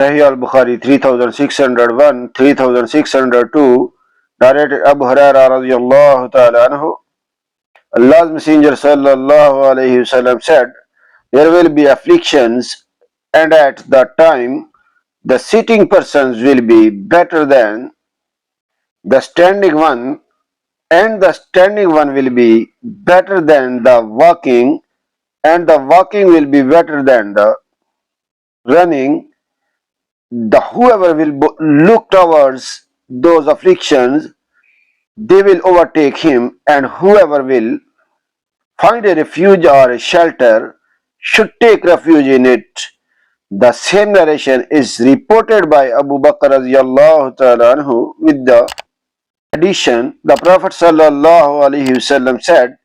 Sahih Al-Bukhari 3601, 3602, narrated Abu Hurairah radiyallahu ta'ala anhu. Allah's Messenger sallallaho alaihi said, there will be afflictions, and at that time the sitting persons will be better than the standing one, and the standing one will be better than the walking, and the walking will be better than the running. The whoever will look towards those afflictions, they will overtake him, and whoever will find a refuge or a shelter should take refuge in it. The same narration is reported by Abu Bakr radiyallahu ta'ala anhu with the addition, the Prophet sallallaho alaihi said,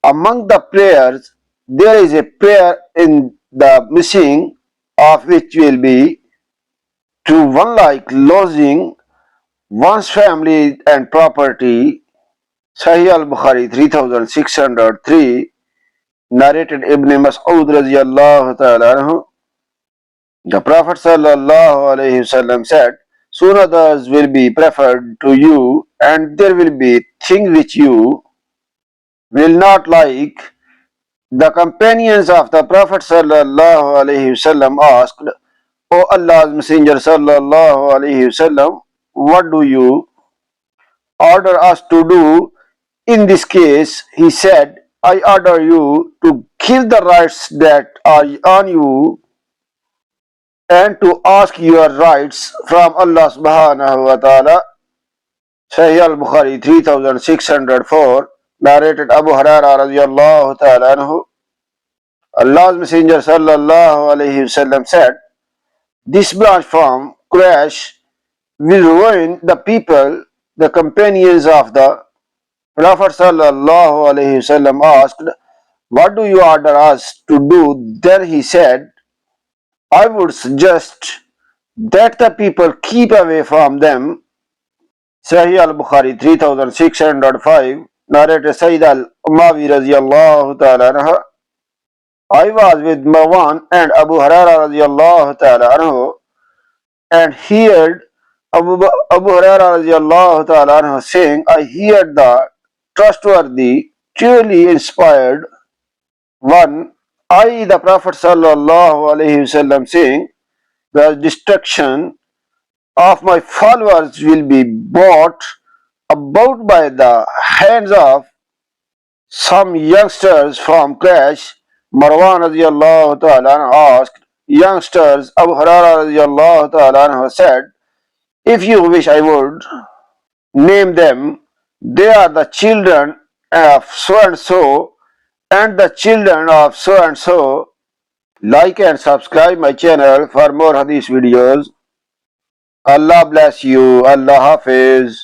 among the prayers there is a prayer in the missing of which will be to one like losing one's family and property. Sahih Al-Bukhari 3603, narrated Ibn Mas'ud radiyallahu ta'ala anhu. The Prophet sallallahu alaihi wasallam said, soon others will be preferred to you, and there will be things which you will not like. The companions of the Prophet sallallahu alaihi wasallam asked, O Allah's Messenger sallallahu alaihi wasallam, what do you order us to do in this case? He said, I order you to give the rights that are on you and to ask your rights from Allah subhanahu wa ta'ala. Sahih Al-Bukhari 3604, narrated Abu Hurairah radiyallahu ta'ala anhu. Allah's Messenger sallallahu alayhi wasallam said, this branch from Quraysh will ruin the people. The companions of the Prophet sallallahu alayhi wasallam asked, what do you order us to do? Then he said, I would suggest that the people keep away from them. Sahih Al-Bukhari 3605, narrated Sayyid Al-Umawi radiyallahu ta'ala anhu. I was with Marwan and Abu Hurairah radiyallahu ta'ala anhu, and heard Abu Hurairah radiyallahu ta'ala anhu saying, I heard the trustworthy, truly inspired one, i.e. the Prophet sallallahu alayhi wasallam saying, the destruction of my followers will be brought about by the hands of some youngsters from Quraysh. Marwan radiyallahu ta'ala asked, youngsters? Abu Hurairah radiyallahu ta'ala said, if you wish I would name them. They are the children of so and so and the children of so and so. Like and subscribe my channel for more hadith videos. Allah bless you. Allah Hafiz.